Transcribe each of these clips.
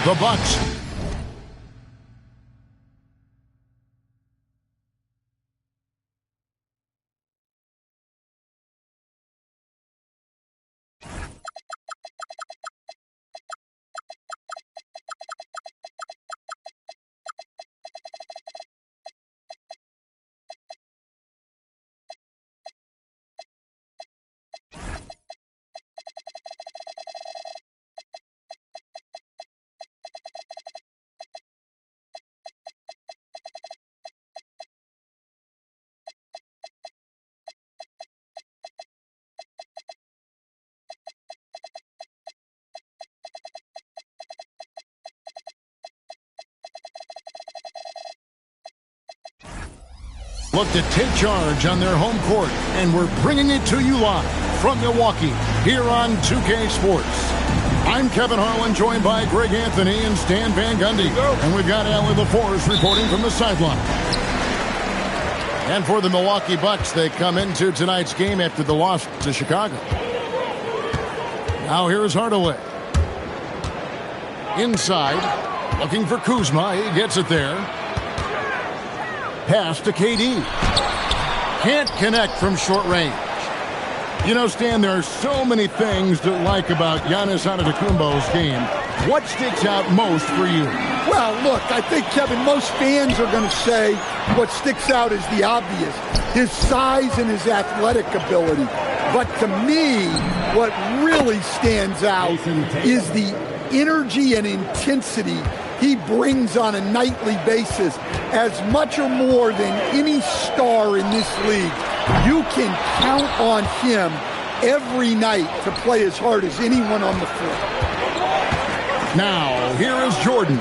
the Bucks. Look to take charge on their home court, and we're bringing it to you live from Milwaukee here on 2K Sports. I'm Kevin Harlan, joined by Greg Anthony and Stan Van Gundy, and we've got Allie LaForce reporting from the sideline. And for the Milwaukee Bucks, they come into tonight's game after the loss to Chicago. Now here's Hardaway. Inside, looking for Kuzma. He gets it there. Pass to KD. Can't connect from short range. You know, Stan, there are so many things to like about Giannis Antetokounmpo's game. What sticks out most for you? Well, look, I think, Kevin, most fans are going to say what sticks out is the obvious. His size and his athletic ability. But to me, what really stands out is the energy and intensity he brings on a nightly basis, as much or more than any star in this league. You can count on him every night to play as hard as anyone on the floor. Now, here is Jordan.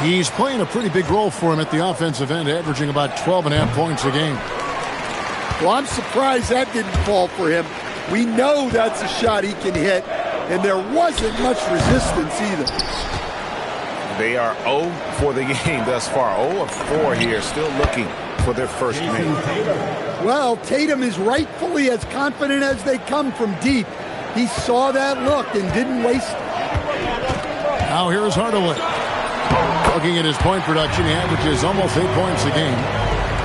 He's playing a pretty big role for him at the offensive end, averaging about 12.5 points a game. Well, I'm surprised that didn't fall for him. We know that's a shot he can hit, and there wasn't much resistance either. They are 0 for the game thus far. 0 of 4 here, still looking for their first make. Well, Tatum is rightfully as confident as they come from deep. He saw that look and didn't waste it. Now here's Hardaway. Looking at his point production, he averages almost 8 points a game.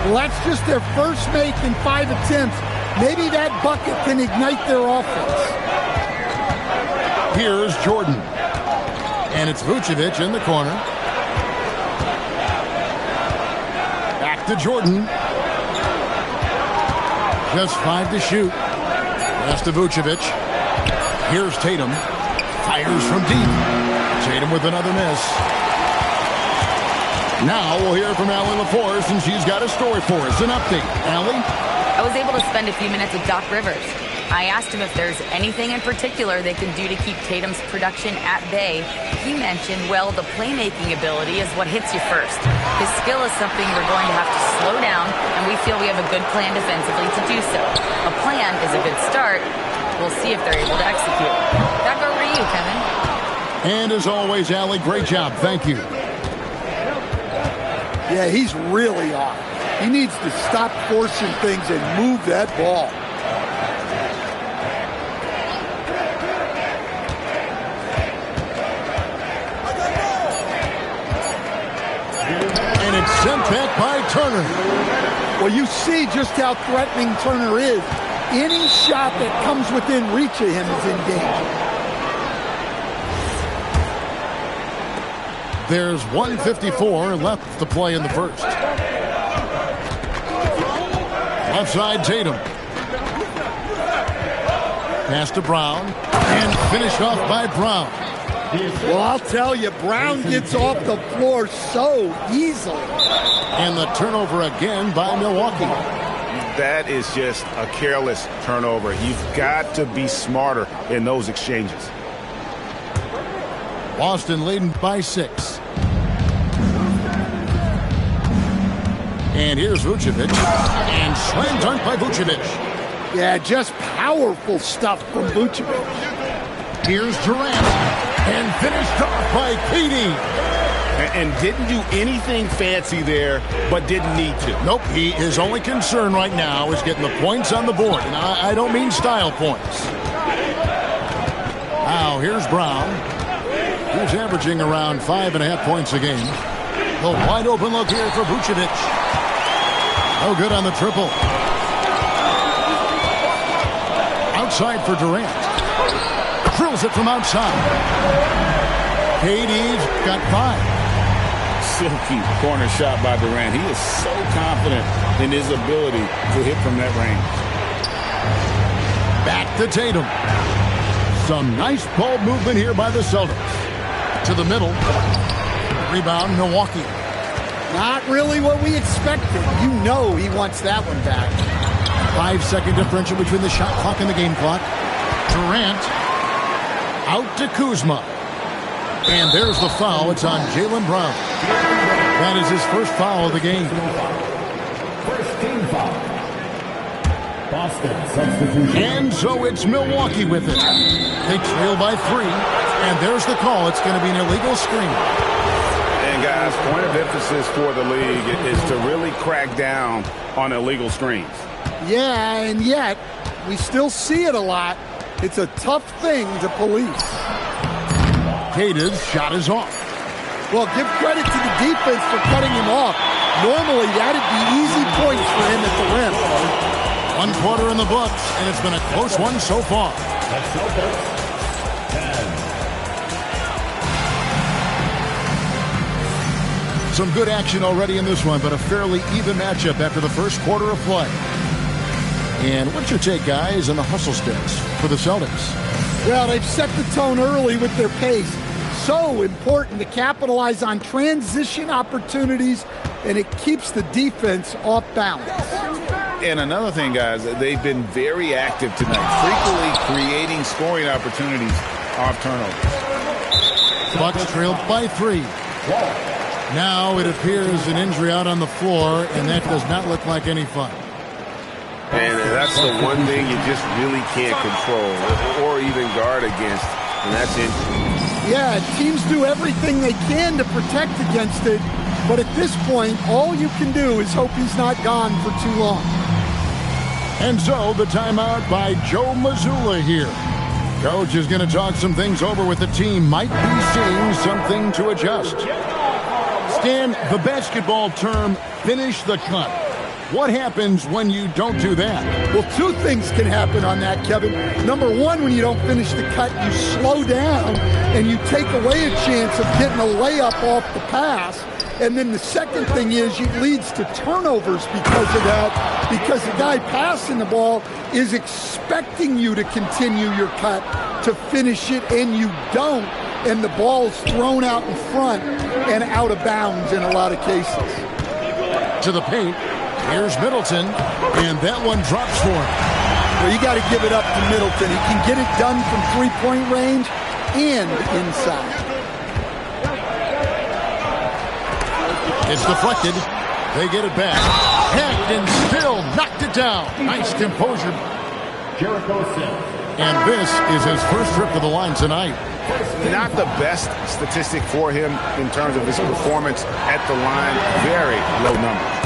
Well, that's just their first make in 5 attempts. Maybe that bucket can ignite their offense. Here's Jordan. And it's Vucevic in the corner. Back to Jordan. Just 5 to shoot. Pass to Vucevic. Here's Tatum. Fires from deep. Tatum with another miss. Now we'll hear from Allie LaForce, and she's got a story for us. An update. Allie? I was able to spend a few minutes with Doc Rivers. I asked him if there's anything in particular they can do to keep Tatum's production at bay. He mentioned, well, the playmaking ability is what hits you first. His skill is something we're going to have to slow down, and we feel we have a good plan defensively to do so. A plan is a good start. We'll see if they're able to execute. Back over to you, Kevin. And as always, Allie, great job. Thank you. Yeah, he's really off. He needs to stop forcing things and move that ball. And it's sent back by Turner. Well, you see just how threatening Turner is. Any shot that comes within reach of him is in danger. There's 1:54 left to play in the first. Left side, Tatum. Pass to Brown. And finished off by Brown. Well, I'll tell you, Brown gets off the floor so easily. And the turnover again by Milwaukee. That is just a careless turnover. You've got to be smarter in those exchanges. Boston leading by 6. And here's Vucevic. And slam dunk by Vucevic. Yeah, just powerful stuff from Vucevic. Here's Durant. And finished off by KD. And didn't do anything fancy there, but didn't need to. Nope, his only concern right now is getting the points on the board. And I don't mean style points. Now, here's Brown. He's averaging around 5.5 points a game. The wide open look here for Vucevic. No good on the triple. Outside for Durant. Drills it from outside. KD's got 5. Silky corner shot by Durant. He is so confident in his ability to hit from that range. Back to Tatum. Some nice ball movement here by the Celtics. To the middle. Rebound, Milwaukee. Not really what we expected. You know he wants that one back. 5-second differential between the shot clock and the game clock. Durant. Out to Kuzma. And there's the foul. It's on Jaylen Brown. That is his first foul of the game. First team foul. Boston substitution. And so it's Milwaukee with it. They trail by 3. And there's the call. It's going to be an illegal screen. And guys, point of emphasis for the league is to really crack down on illegal screens. Yeah, and yet we still see it a lot. It's a tough thing to police. Kata's shot is off. Well, give credit to the defense for cutting him off. Normally, that'd be easy points for him at the rim. 1 quarter in the books, and it's been a close one so far. Some good action already in this one, but a fairly even matchup after the first quarter of play. And what's your take, guys, on the hustle sticks for the Celtics? Well, they've set the tone early with their pace. So important to capitalize on transition opportunities, and it keeps the defense off balance. And another thing, guys, they've been very active tonight, frequently creating scoring opportunities off turnovers. Bucks trailed by 3. Now it appears an injury out on the floor, and that does not look like any fun. And that's the one thing you just really can't control or even guard against, and that's injury. Yeah, teams do everything they can to protect against it, but at this point, all you can do is hope he's not gone for too long. And so the timeout by Joe Mazzulla here. Coach is going to talk some things over with the team. Might be seeing something to adjust. Stan, the basketball term, finish the cut. What happens when you don't do that? Well, 2 things can happen on that, Kevin. Number 1, when you don't finish the cut, you slow down and you take away a chance of getting a layup off the pass. And then the second thing is it leads to turnovers because of that, because the guy passing the ball is expecting you to continue your cut, to finish it, and you don't. And the ball's thrown out in front and out of bounds in a lot of cases. To the paint. Here's Middleton, and that one drops for him. Well, you got to give it up to Middleton. He can get it done from three-point range and inside. It's deflected. They get it back. Hacked and still knocked it down. Nice composure. And this is his first trip to the line tonight. Not the best statistic for him in terms of his performance at the line. Very low number.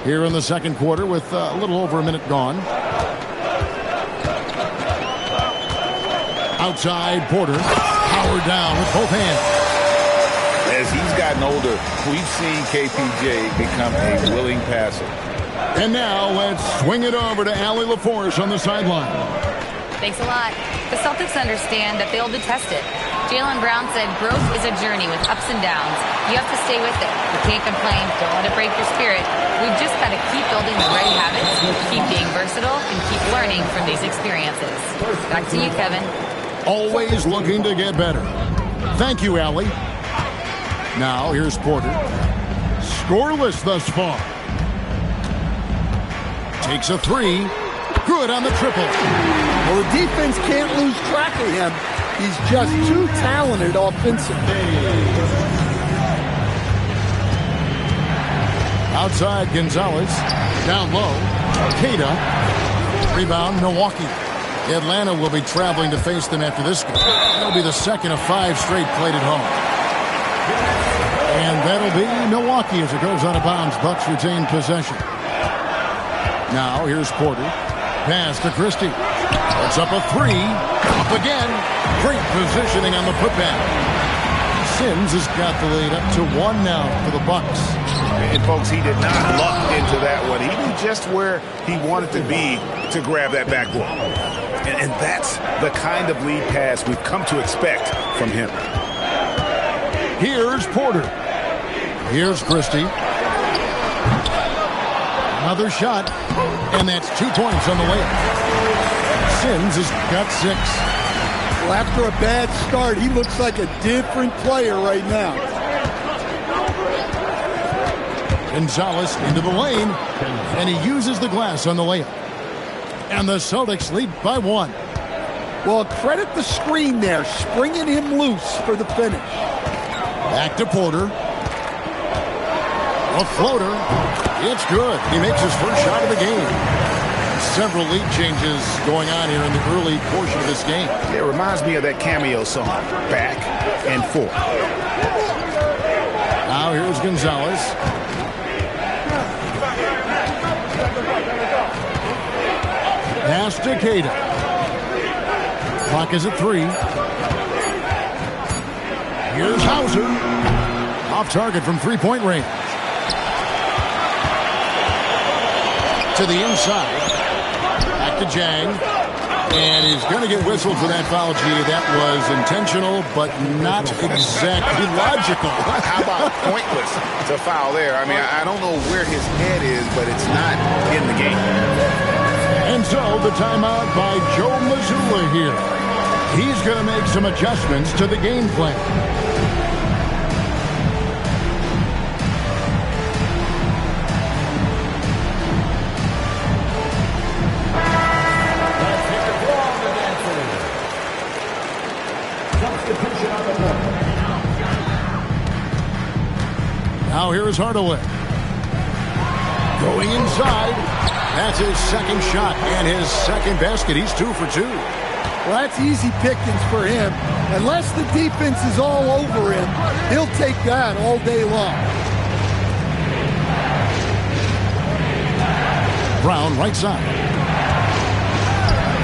Here in the second quarter with a little over a minute gone. Outside, Porter. Powered down with both hands. As he's gotten older, we've seen KPJ become a willing passer. And now let's swing it over to Allie LaForce on the sideline. Thanks a lot. The Celtics understand that they'll be tested. Jaylen Brown said growth is a journey with ups and downs. You have to stay with it. You can't complain. Don't let it break your spirit. We've just got to keep building the right habits, keep being versatile, and keep learning from these experiences. Back to you, Kevin. Always looking to get better. Thank you, Allie. Now here's Porter. Scoreless thus far. Takes a 3. Good on the triple. Well, the defense can't lose track of him. He's just too talented offensively. Outside, Gonzalez. Down low. Queta. Rebound, Milwaukee. Atlanta will be traveling to face them after this game. That'll be the second of 5 straight played at home. And that'll be Milwaukee as it goes out of bounds. Bucks retain possession. Now here's Porter. Pass to Christie. It's up a three. Up again. Great positioning on the putback. Sims has got the lead up to 1 now for the Bucks. And, folks, he did not luck into that one. He knew just where he wanted to be to grab that backboard. And that's the kind of lead pass we've come to expect from him. Here's Porter. Here's Christie. Another shot. And that's 2 points on the layup. Sims has got 6. Well, after a bad start, he looks like a different player right now. Gonzalez into the lane, and he uses the glass on the layup. And the Celtics lead by 1. Well, credit the screen there, springing him loose for the finish. Back to Porter. A floater. It's good. He makes his first shot of the game. Several lead changes going on here in the early portion of this game. It reminds me of that cameo song, Back and Forth. Now here's Gonzalez. Pass to Queta. Clock is at 3. Here's Hauser. Off target from 3-point range. To the inside. Back to Jang. And he's going to get whistled for that foul, G. That was intentional, but not exactly logical. How about pointless to foul there? I mean, I don't know where his head is, but it's not in the game. And so the timeout by Joe Mazzulla here. He's going to make some adjustments to the game plan. Now here is Hardaway. Going inside. That's his second shot and his second basket. He's 2 for 2. Well, that's easy pickings for him. Unless the defense is all over him, he'll take that all day long. Brown right side.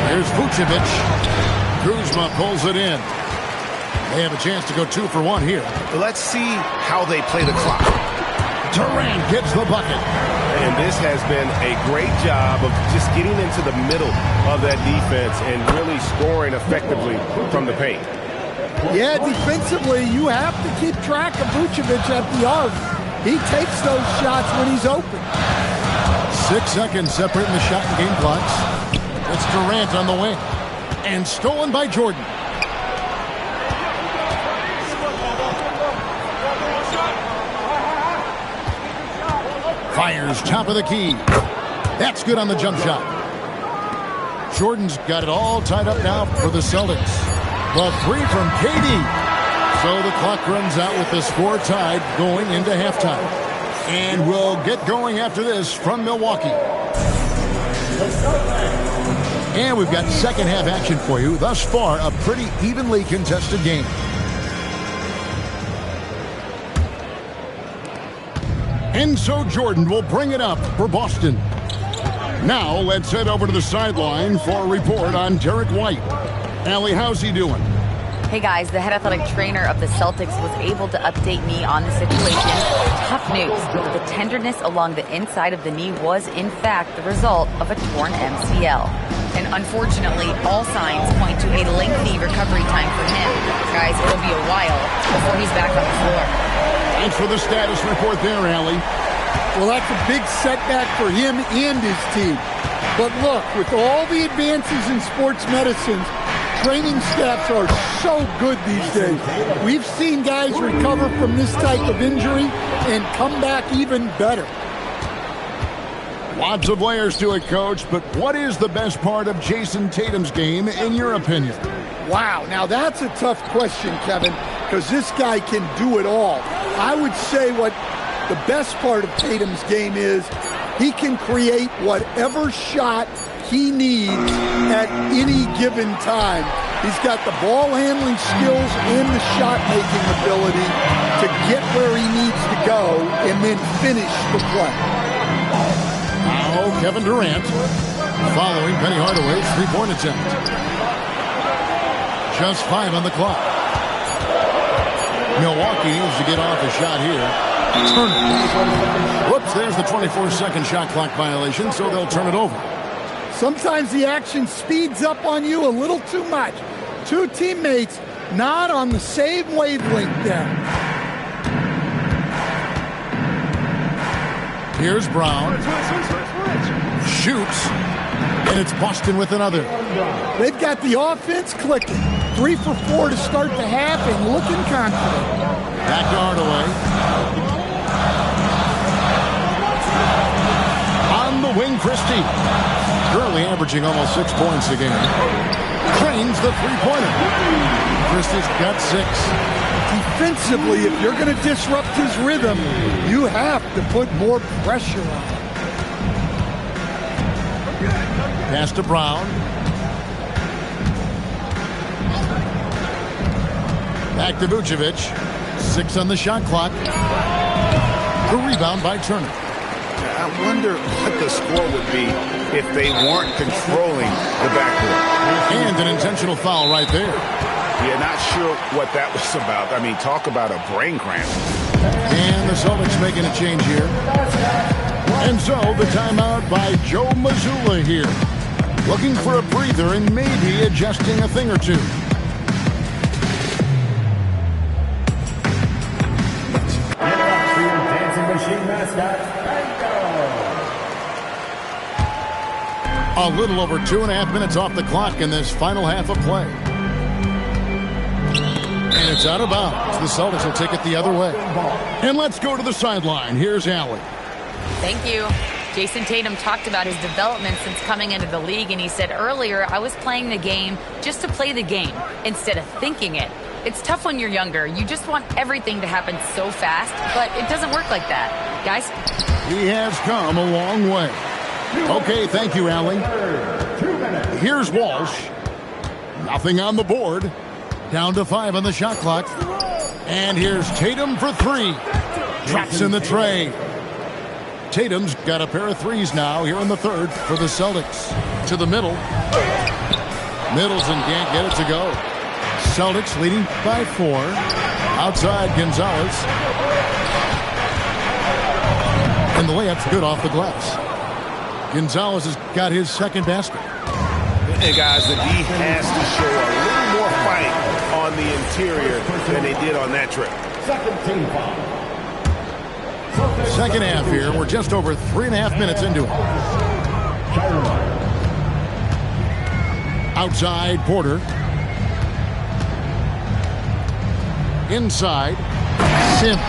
Here's Vucevic. Kuzma pulls it in. They have a chance to go 2 for 1 here. Let's see how they play the clock. Durant gets the bucket. And this has been a great job of just getting into the middle of that defense and really scoring effectively from the paint. Yeah, defensively, you have to keep track of Vucevic at the arc. He takes those shots when he's open. 6 seconds separating the shot and game clocks. It's Durant on the wing. And stolen by Jordan. Fires top of the key. That's good on the jump shot. Jordan's got it all tied up now for the Celtics. The 3 from KD. So the clock runs out with the score tied going into halftime. And we'll get going after this from Milwaukee. And we've got second half action for you. Thus far, a pretty evenly contested game. And so Jordan will bring it up for Boston. Now let's head over to the sideline for a report on Derek White. Allie, how's he doing? Hey guys, the head athletic trainer of the Celtics was able to update me on the situation. Tough news. The tenderness along the inside of the knee was in fact the result of a torn MCL. And unfortunately, all signs point to a lengthy recovery time for him. Guys, it'll be a while before he's back on the floor. Thanks for the status report there, Allie. Well, that's a big setback for him and his team. But look, with all the advances in sports medicine, training staffs are so good these days. We've seen guys recover from this type of injury and come back even better. Lots of layers to it, Coach, but what is the best part of Jason Tatum's game, in your opinion? Wow, now that's a tough question, Kevin, because this guy can do it all. I would say what the best part of Tatum's game is he can create whatever shot he needs at any given time. He's got the ball handling skills and the shot making ability to get where he needs to go and then finish the play. Now Kevin Durant. following Penny Hardaway's three-point attempt. Just 5 on the clock. Milwaukee needs to get off a shot here. Turner. Whoops, there's the 24-second shot clock violation, so they'll turn it over. Sometimes the action speeds up on you a little too much. Two teammates not on the same wavelength there. Here's Brown. Shoots. And it's Boston with another. They've got the offense clicking. 3 for 4 to start the half and looking confident. Back to Hardaway. On the wing, Christie. Currently averaging almost 6 points a game. Cranes the three-pointer. Christie's got 6. Defensively, if you're going to disrupt his rhythm, you have to put more pressure on him. Pass to Brown. Back to Vucevic. 6 on the shot clock. The rebound by Turner. I wonder what the score would be if they weren't controlling the backcourt. And an intentional foul right there. Yeah, not sure what that was about. I mean, talk about a brain cramp. And the Celtics making a change here. And so the timeout by Joe Mazzulla here. Looking for a breather and maybe adjusting a thing or two. A little over 2.5 minutes off the clock in this final half of play. And it's out of bounds. The Celtics will take it the other way. And let's go to the sideline. Here's Allie. Thank you. Jason Tatum talked about his development since coming into the league, and he said earlier, I was playing the game just to play the game instead of thinking it. It's tough when you're younger. You just want everything to happen so fast, but it doesn't work like that. Guys? He has come a long way. Okay, thank you, Allie. Here's Walsh. Nothing on the board. Down to 5 on the shot clock. And here's Tatum for 3. Drops in the tray. Tatum's got a pair of threes now here in the third for the Celtics. To the middle. Middleton can't get it to go. Celtics leading by 4. Outside Gonzalez. And the layup's good off the glass. Gonzalez has got his second basket. And guys, the D has to show a little more fight on the interior than they did on that trip. Second half here. We're just over 3.5 minutes into it. Outside Porter. Inside Sims.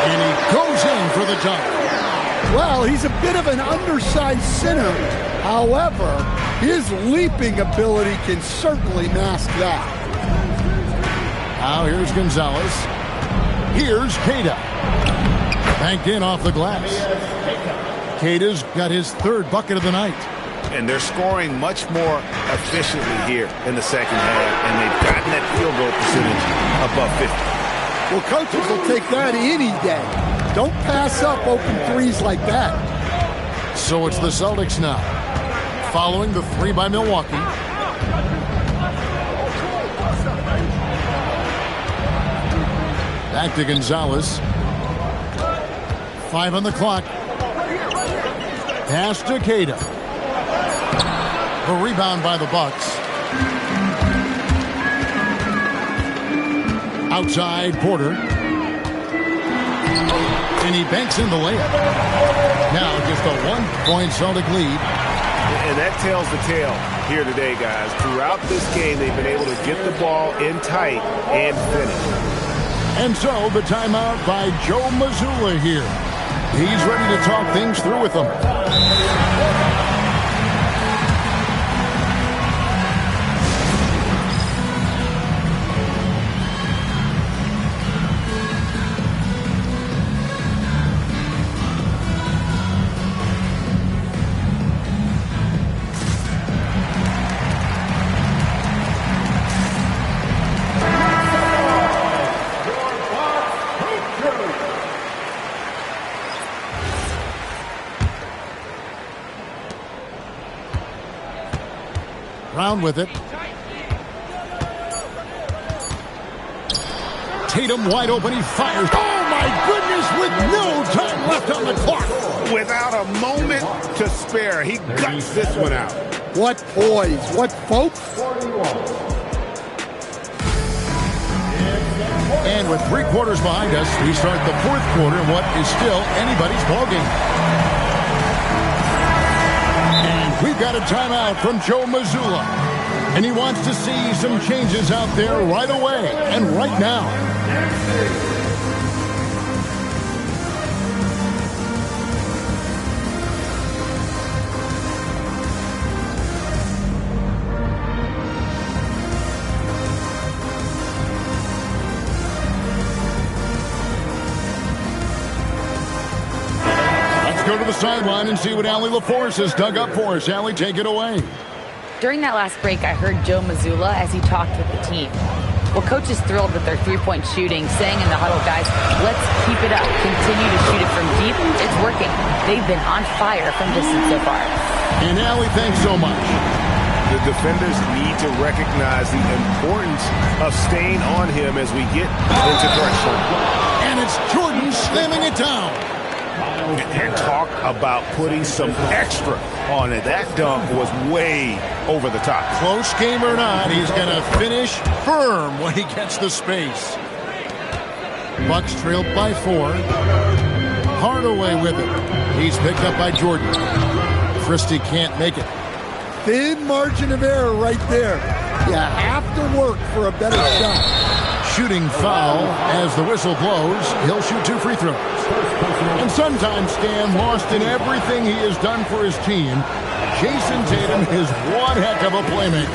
And he goes in for the dunk. Well, he's a bit of an undersized center. However, his leaping ability can certainly mask that. Now here's Gonzalez. Here's Queta. Banked in off the glass. Queta's got his third bucket of the night. And they're scoring much more efficiently here in the second half, and they've gotten that field goal percentage above 50. Well, coaches will take that any day. Don't pass up open threes like that. So it's the Celtics now. Following the 3 by Milwaukee. Back to Gonzalez. 5 on the clock. Pass to Queta. A rebound by the Bucks. Outside Porter. And he banks in the layup. Now just a 1-point Celtic lead. And that tells the tale here today, guys. Throughout this game, they've been able to get the ball in tight and finish. And so the timeout by Joe Mazzulla here. He's ready to talk things through with them. Brown with it. Tatum wide open. He fires. Oh, my goodness, with no time left on the clock. Without a moment to spare, he guts this one out. What poise. What focus. And with 3 quarters behind us, we start the 4th quarter in what is still anybody's ballgame. And we've got a timeout from Joe Mazzulla. And he wants to see some changes out there right away and right now. Go to the sideline and see what Allie LaForce has dug up for us. Allie, take it away. During that last break, I heard Joe Mazzulla as he talked with the team. Well, coach is thrilled with their 3-point shooting, saying in the huddle, guys, let's keep it up. Continue to shoot it from deep. It's working. They've been on fire from distance so far. And Allie, thanks so much. The defenders need to recognize the importance of staying on him as we get into pressure. And it's Jordan slamming it down. And talk about putting some extra on it. That dunk was way over the top. Close game or not, he's going to finish firm when he gets the space. Bucks trailed by 4. Hardaway with it. He's picked up by Jordan. Christie can't make it. Thin margin of error right there. You have to work for a better shot. Shooting foul as the whistle blows. He'll shoot 2 free throws. And sometimes Stan, lost in everything he has done for his team, Jason Tatum is one heck of a playmaker.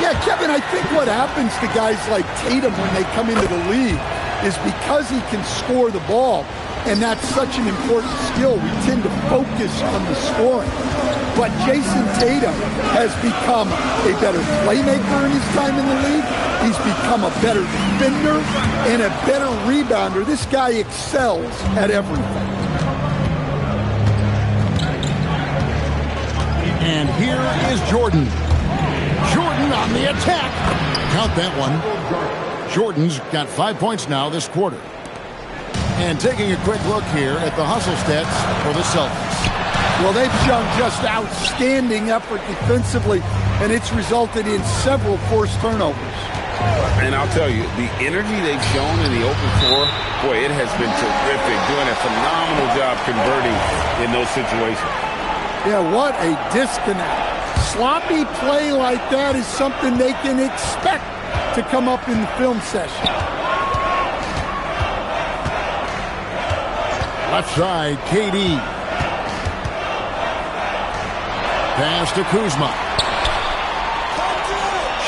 Yeah, Kevin, I think what happens to guys like Tatum when they come into the league is because he can score the ball, and that's such an important skill, we tend to focus on the scoring. But Jason Tatum has become a better playmaker in his time in the league. He's become a better defender and a better rebounder. This guy excels at everything. And here is Jordan. Jordan on the attack. Count that one. Jordan's got 5 points now this quarter. And taking a quick look here at the hustle stats for the Celtics. Well, they've shown just outstanding effort defensively, and it's resulted in several forced turnovers. And I'll tell you, the energy they've shown in the open floor, boy, it has been terrific, doing a phenomenal job converting in those situations. Yeah, what a disconnect. Sloppy play like that is something they can expect to come up in the film session. Left side, KD. Pass to Kuzma.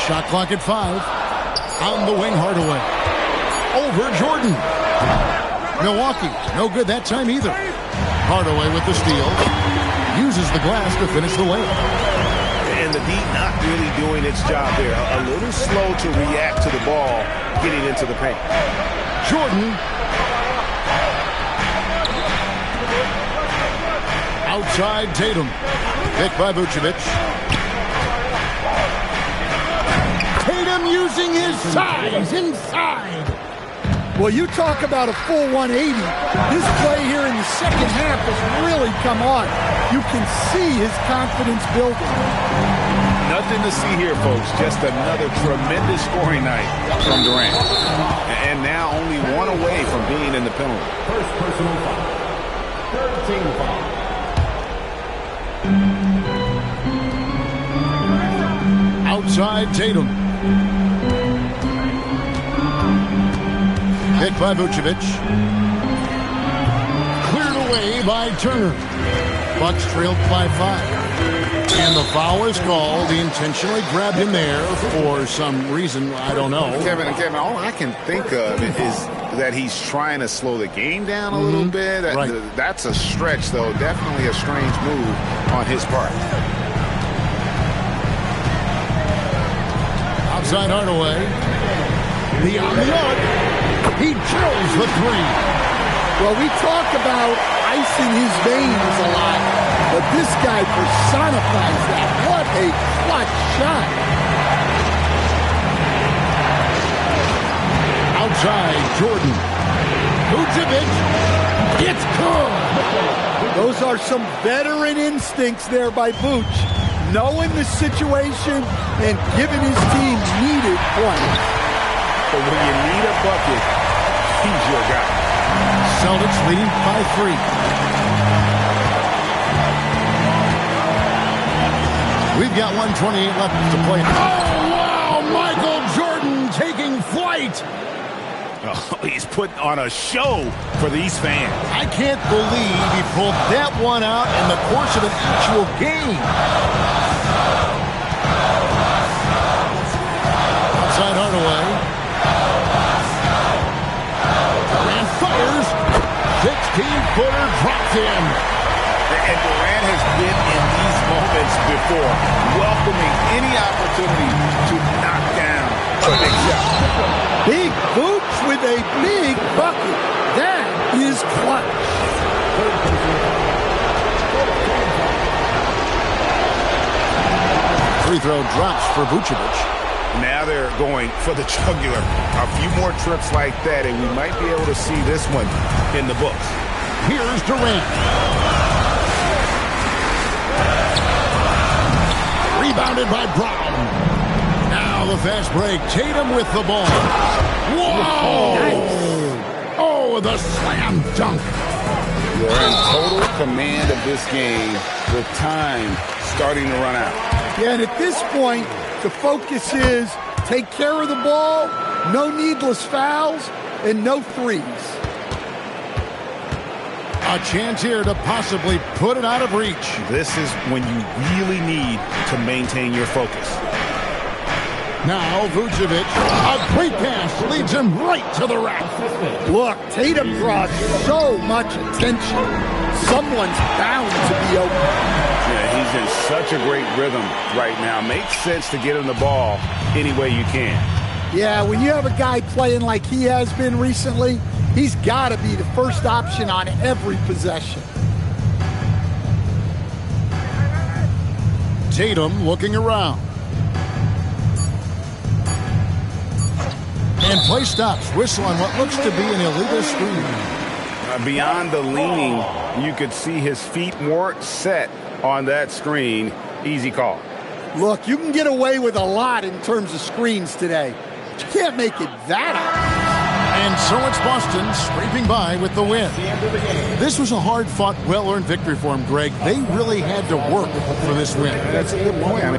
Shot clock at 5. On the wing, Hardaway. Over Jordan. Milwaukee, no good that time either. Hardaway with the steal. Uses the glass to finish the layup. And the D not really doing its job there. A little slow to react to the ball getting into the paint. Jordan. Outside Tatum. Picked by Vucevic. Tatum using his size inside. Well, you talk about a full 180. This play here in the second half has really come on. You can see his confidence building. Nothing to see here, folks. Just another tremendous scoring night from Durant. And now only one away from being in the penalty. First personal foul. Third team foul. Outside Tatum. Picked by Vucevic. Cleared away by Turner. Bucks trailed by 5. And the foul is called. He intentionally grabbed him there for some reason. I don't know. Kevin, all I can think of is that he's trying to slow the game down a little bit. Right. That's a stretch, though. Definitely a strange move on his part. Outside Hardaway. The arc. He drills the 3. Well, we talk about icing his veins a lot, but this guy personifies that. What a clutch next shot. Outside, Jordan. Vucevic. It's good. Those are some veteran instincts there by Vooch. Knowing the situation and giving his team needed points. But when you need a bucket, he's your guy. Celtics leading by 3. We've got 1:28 left to play. Oh, wow! Michael Jordan taking flight. Oh, he's putting on a show for these fans. I can't believe he pulled that one out in the course of an actual game. Outside Hardaway. Durant fires. 16-footer drops in. And Durant has been in these moments before, welcoming any opportunity to knock down a big shot. Big Vooch with a big bucket. That is clutch. Free throw drops for Vucevic. Now they're going for the jugular. A few more trips like that, and we might be able to see this one in the books. Here's Durant. Rebounded by Brown. Now the fast break. Tatum with the ball. Whoa! Nice. Oh, the slam dunk. You're in total command of this game with time starting to run out. Yeah, and at this point, the focus is take care of the ball, no needless fouls, and no threes. A chance here to possibly put it out of reach. This is when you really need to maintain your focus. Now Vucevic, a great pass leads him right to the rack. Look, Tatum draws so much attention. Someone's bound to be open. Yeah, he's in such a great rhythm right now. Makes sense to get him the ball any way you can. Yeah, when you have a guy playing like he has been recently, he's got to be the first option on every possession. Tatum looking around. And play stops. Whistle on what looks to be an illegal screen. Beyond the leaning, you could see his feet weren't set on that screen. Easy call. Look, you can get away with a lot in terms of screens today. But you can't make it that obvious. And so it's Boston scraping by with the win. This was a hard-fought, well-earned victory for him, Greg. They really had to work for this win. That's a good point. I